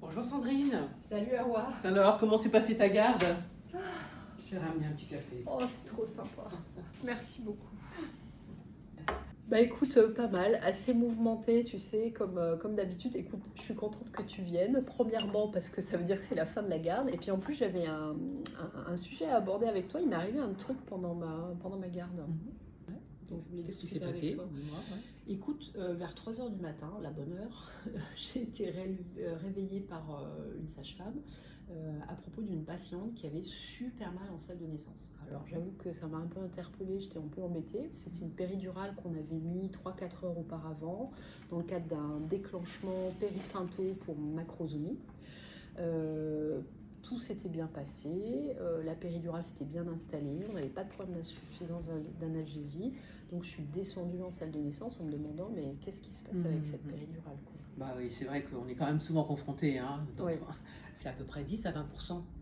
Bonjour Sandrine. Salut Awa. Alors, comment s'est passée ta garde? J'ai ramené un petit café. Oh, c'est trop sympa. Merci beaucoup. Bah écoute, pas mal, assez mouvementé, tu sais, comme d'habitude. Écoute, je suis contente que tu viennes. Premièrement, parce que ça veut dire que c'est la fin de la garde. Et puis en plus, j'avais un sujet à aborder avec toi. Il m'est arrivé un truc pendant ma garde. Donc, je voulais Qu'est-ce qui s'est discuter avec passé? toi. Dis-moi, ouais. Écoute, vers 3 heures du matin, la bonne heure, j'ai été réveillée par une sage-femme à propos d'une patiente qui avait super mal en salle de naissance. Alors j'avoue que ça m'a un peu interpellée, j'étais un peu embêtée. C'était une péridurale qu'on avait mis 3-4 heures auparavant dans le cadre d'un déclenchement péricynto pour macrosomie. Tout s'était bien passé, la péridurale s'était bien installée, on n'avait pas de problème d'insuffisance d'analgésie. Donc je suis descendue en salle de naissance en me demandant mais qu'est-ce qui se passe avec cette péridurale, quoi. Bah oui, c'est vrai qu'on est quand même souvent confrontés. Donc, Ouais. c'est à peu près 10 à 20%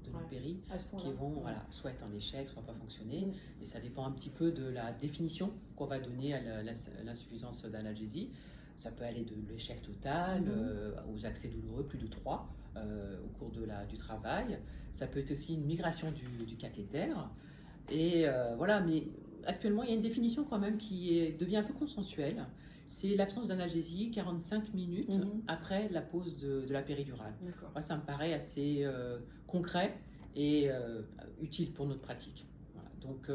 de nos Ouais, péris à ce qui point-là. vont soit être en échec, soit pas fonctionner. Mm. Et ça dépend un petit peu de la définition qu'on va donner à l'insuffisance d'analgésie. Ça peut aller de l'échec total aux accès douloureux, plus de 3 au cours du travail. Ça peut être aussi une migration du cathéter. Et voilà, mais actuellement, il y a une définition quand même devient un peu consensuelle. C'est l'absence d'analgésie 45 minutes après la pose de la péridurale. D'accord. Moi, ça me paraît assez concret et utile pour notre pratique. Voilà. Donc,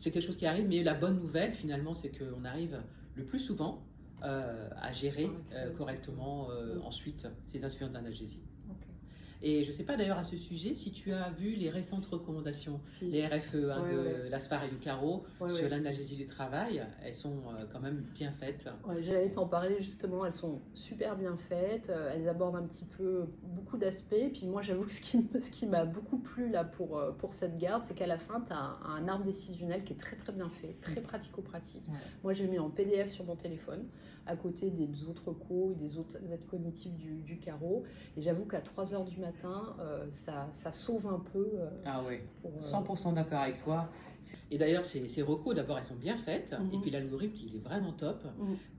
c'est quelque chose qui arrive, mais la bonne nouvelle, finalement, c'est qu'on arrive le plus souvent à gérer correctement ensuite ces insuffisances d'analgésie. Ok. Et je ne sais pas d'ailleurs à ce sujet si tu as vu les récentes recommandations, Si. les RFE Ouais. de l'ASPAR et du CARO Ouais. sur l'analgésie du travail. Elles sont quand même bien faites. Ouais, j'allais t'en parler justement, elles sont super bien faites, elles abordent un petit peu beaucoup d'aspects. Puis moi, j'avoue que ce qui m'a beaucoup plu là pour cette garde, c'est qu'à la fin, tu as un arbre décisionnel qui est très très bien fait, très pratico-pratique. Ouais. Moi, j'ai mis en PDF sur mon téléphone, à côté des autres co et des autres aides cognitives du CARO. Et j'avoue qu'à 3 heures du matin, ça sauve un peu. Ah oui, pour, 100% d'accord avec toi. Et d'ailleurs, ces recos, d'abord, elles sont bien faites. Et puis l'algorithme, il est vraiment top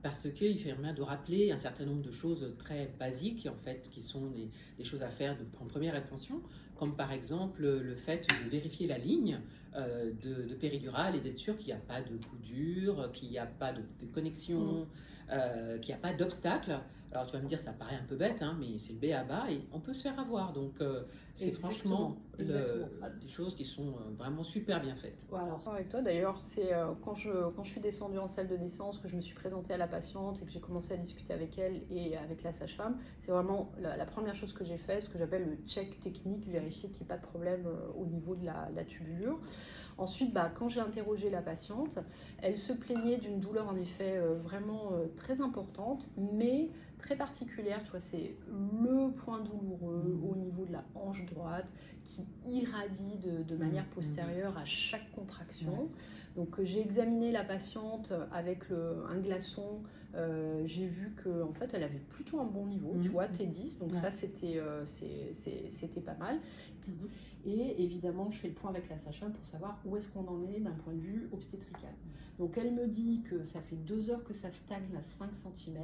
parce qu'il fait bien de rappeler un certain nombre de choses très basiques, en fait, qui sont des choses à faire en première attention, comme par exemple le fait de vérifier la ligne de péridurale et d'être sûr qu'il n'y a pas de coup dur, qu'il n'y a pas de connexion, qu'il n'y a pas d'obstacle. Alors tu vas me dire, ça paraît un peu bête, mais c'est le B à bas et on peut se faire avoir. Donc c'est franchement des choses qui sont vraiment super bien faites. Voilà. Avec toi d'ailleurs, c'est quand je suis descendue en salle de naissance, que je me suis présentée à la patiente et que j'ai commencé à discuter avec elle et avec la sage-femme, c'est vraiment la première chose que j'ai fait, ce que j'appelle le check technique, vérifier qu'il n'y ait pas de problème au niveau de la tubulure. Ensuite, quand j'ai interrogé la patiente, elle se plaignait d'une douleur en effet vraiment très importante, mais très particulière. Tu vois, c'est le point douloureux au niveau de la hanche droite qui irradie de manière postérieure à chaque contraction. Donc j'ai examiné la patiente avec un glaçon. J'ai vu qu'en fait elle avait plutôt un bon niveau, tu vois, T10. Donc ça c'était pas mal. Et évidemment, je fais le point avec la sage-femme pour savoir où est-ce qu'on en est d'un point de vue obstétrical. Donc elle me dit que ça fait 2 heures que ça stagne à 5 cm.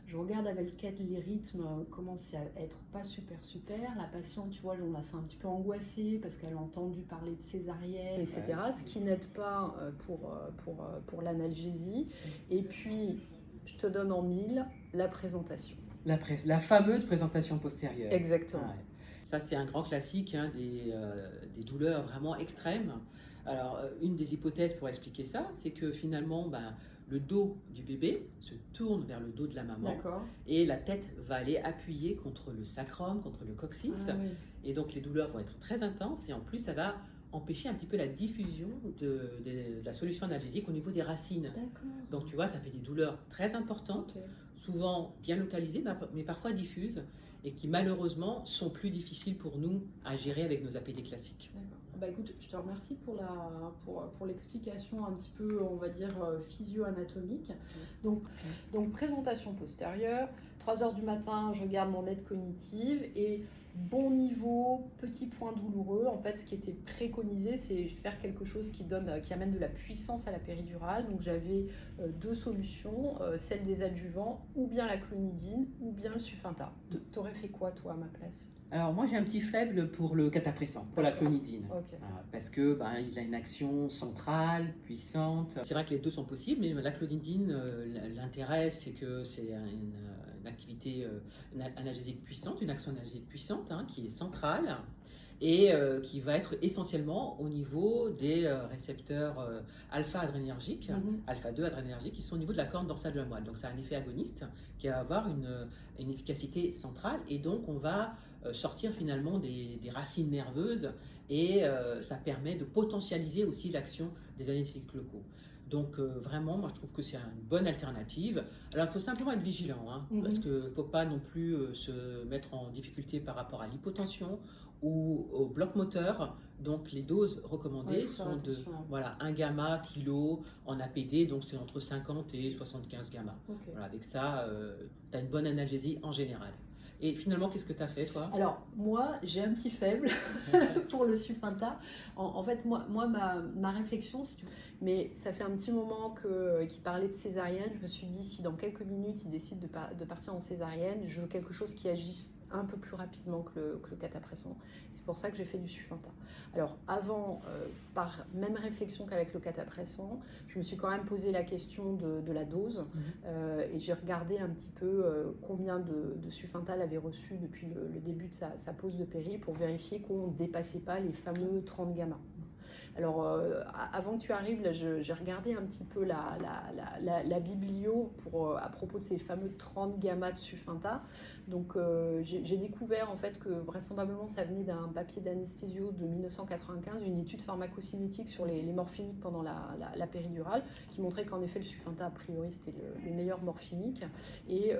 Je regarde avec elle, les rythmes commencent à être pas super. La patiente, tu vois, on la sent un petit peu angoissée parce qu'elle a entendu parler de césarienne, etc. Ce qui n'aide pas pour l'analgésie. Et puis, je te donne en mille la présentation. La fameuse présentation postérieure. Exactement. Ouais. Ça, c'est un grand classique des douleurs vraiment extrêmes. Alors, une des hypothèses pour expliquer ça, c'est que finalement, le dos du bébé se tourne vers le dos de la maman. D'accord. Et la tête va aller appuyer contre le sacrum, contre le coccyx. Et donc, les douleurs vont être très intenses et en plus, ça va empêcher un petit peu la diffusion de la solution analgésique au niveau des racines. Donc, tu vois, ça fait des douleurs très importantes, souvent bien localisées, mais parfois diffuses, et qui malheureusement sont plus difficiles pour nous à gérer avec nos APD classiques. D'accord. Écoute, je te remercie pour l'explication un petit peu, on va dire, physio-anatomique. Donc présentation postérieure, 3 heures du matin, je garde mon aide cognitive et bon niveau, petit point douloureux. En fait, ce qui était préconisé, c'est faire quelque chose qui amène de la puissance à la péridurale. Donc j'avais 2 solutions, celle des adjuvants ou bien la clonidine ou bien le Sufinta. T'aurais fait quoi toi à ma place? Alors moi j'ai un petit faible pour le catapressant, pour la clonidine, Okay. Parce que il a une action centrale, puissante. C'est vrai que les deux sont possibles, mais la clonidine, l'intérêt c'est que c'est une activité analgésique puissante, une action analgésique puissante qui est centrale et qui va être essentiellement au niveau des récepteurs alpha-adrénergiques, alpha-2 adrénergiques, qui sont au niveau de la corne dorsale de la moelle. Donc ça a un effet agoniste qui va avoir une efficacité centrale, et donc on va sortir finalement des racines nerveuses, et ça permet de potentialiser aussi l'action des anesthésiques locaux. Donc vraiment, moi je trouve que c'est une bonne alternative. Alors il faut simplement être vigilant, parce qu'il ne faut pas non plus se mettre en difficulté par rapport à l'hypotension ou au bloc moteur. Donc les doses recommandées sont de 1 gamma kilo en APD, donc c'est entre 50 et 75 gamma. Okay. Voilà, avec ça, tu as une bonne analgésie en général. Et finalement, qu'est-ce que tu as fait, toi? Alors, moi, j'ai un petit faible pour le Sufinta. En fait, moi ma réflexion, mais ça fait un petit moment qu'il parlait de césarienne. Je me suis dit, si dans quelques minutes, il décide de partir en césarienne, je veux quelque chose qui agisse un peu plus rapidement que le catapressant. C'est pour ça que j'ai fait du Sufinta. Alors, avant, par même réflexion qu'avec le catapressant, je me suis quand même posé la question de la dose, et j'ai regardé un petit peu combien de Sufinta elle avait reçu depuis le début de sa pause de péri, pour vérifier qu'on ne dépassait pas les fameux 30 gamma. Alors, avant que tu arrives, là, j'ai regardé un petit peu la biblio à propos de ces fameux 30 gamma de Sufinta. Donc, j'ai découvert en fait que vraisemblablement ça venait d'un papier d'anesthésio de 1995, une étude pharmacocinétique sur les morphiniques pendant la péridurale, qui montrait qu'en effet le Sufinta a priori c'était le meilleur morphinique. Et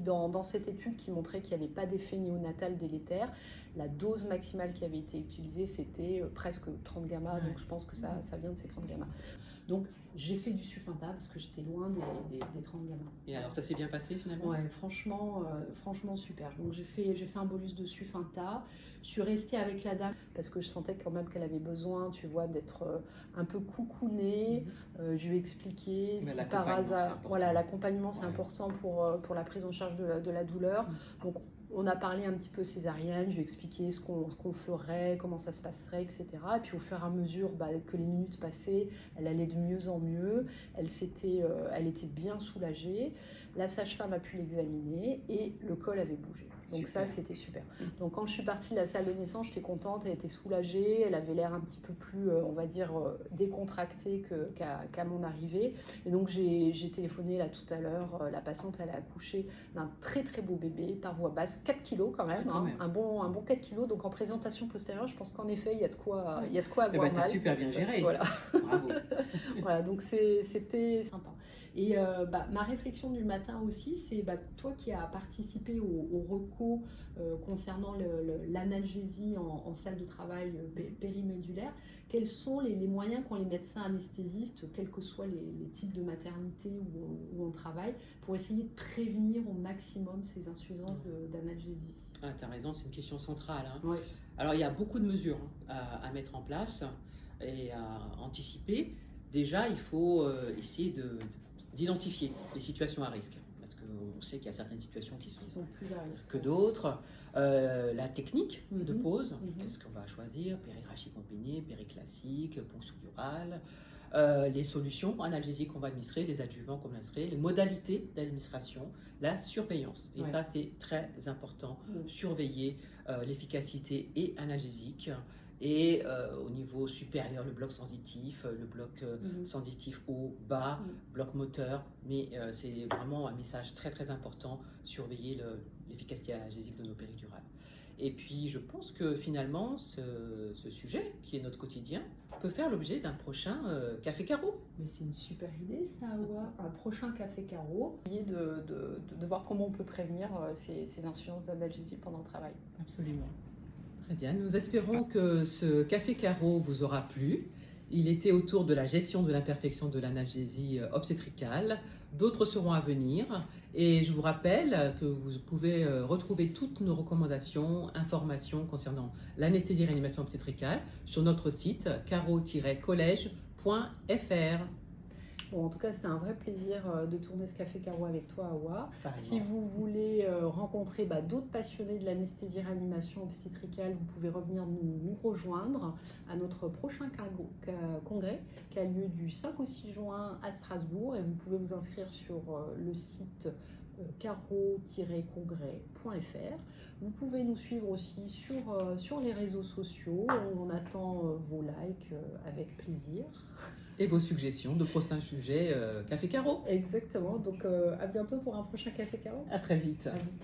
dans cette étude qui montrait qu'il n'y avait pas d'effet néonatal délétère, la dose maximale qui avait été utilisée, c'était presque 30 gamma, donc je pense que ça vient de ces 30 gamma. Donc j'ai fait du Sufinta parce que j'étais loin des 30 gamma. Et alors ça s'est bien passé finalement? Ouais, franchement super. Donc j'ai fait un bolus de Sufinta. Je suis restée avec la dame parce que je sentais quand même qu'elle avait besoin, tu vois, d'être un peu coucounée. Je lui ai expliqué si par hasard, voilà, l'accompagnement c'est important pour la prise en charge de la douleur. Donc on a parlé un petit peu césarienne, je lui ai expliqué ce qu'on ferait, comment ça se passerait, etc. Et puis au fur et à mesure que les minutes passaient, elle allait de mieux en mieux, elle était bien soulagée. La sage-femme a pu l'examiner et le col avait bougé. Donc super. Ça, c'était super. Donc quand je suis partie de la salle de naissance, j'étais contente, elle était soulagée, elle avait l'air un petit peu plus, on va dire, décontractée qu'à mon arrivée. Et donc j'ai téléphoné là tout à l'heure, la patiente, elle a accouché d'un très très beau bébé par voie basse, 4 kilos quand même, un bon 4 kilos. Donc en présentation postérieure, je pense qu'en effet, il y a de quoi avoir mal. T'as super bien géré. Voilà. Bravo. Voilà, donc c'était sympa. Et ma réflexion du matin aussi, c'est toi qui as participé au recours concernant l'analgésie en salle de travail périmédulaire, quels sont les moyens qu'ont les médecins anesthésistes, quels que soient les types de maternité où on travaille, pour essayer de prévenir au maximum ces insuffisances d'analgésie? Ah, tu as raison, c'est une question centrale. Ouais. Alors il y a beaucoup de mesures à mettre en place et à anticiper. Déjà, il faut essayer d'identifier les situations à risque, parce qu'on sait qu'il y a certaines situations qui sont plus à risque que d'autres. La technique de pose, qu'est-ce qu'on va choisir? Périgraphie combinée, périclassique, ponction durale, les solutions analgésiques qu'on va administrer, les adjuvants qu'on va administrer, les modalités d'administration, la surveillance. Et ça, c'est très important, surveiller l'efficacité et analgésique. Et au niveau supérieur, le bloc sensitif, le bloc sensitif haut, bas, bloc moteur, mais c'est vraiment un message très très important, surveiller l'efficacité analgésique de nos péridurales. Et puis je pense que finalement ce sujet, qui est notre quotidien, peut faire l'objet d'un prochain Café Carreau. Mais c'est une super idée ça, Awa. Un prochain Café Carreau, de voir comment on peut prévenir ces insuffisances d'analgésie pendant le travail. Absolument. Très bien, nous espérons que ce Café Carreau vous aura plu. Il était autour de la gestion de l'imperfection de l'analgésie obstétricale. D'autres seront à venir. Et je vous rappelle que vous pouvez retrouver toutes nos recommandations, informations concernant l'anesthésie-réanimation obstétricale sur notre site caro-collège.fr. Bon, en tout cas, c'était un vrai plaisir de tourner ce Café Carreau avec toi, Awa. Pareillement. Si vous voulez rencontrer d'autres passionnés de l'anesthésie-réanimation obstétricale, vous pouvez revenir nous rejoindre à notre prochain congrès qui a lieu du 5 au 6 juin à Strasbourg. Et vous pouvez vous inscrire sur le site caro-congrès.fr. Vous pouvez nous suivre aussi sur les réseaux sociaux. On attend vos likes avec plaisir. Et vos suggestions de prochains sujets Café Carreau. Exactement. Donc, à bientôt pour un prochain Café Carreau. À très vite. À vite.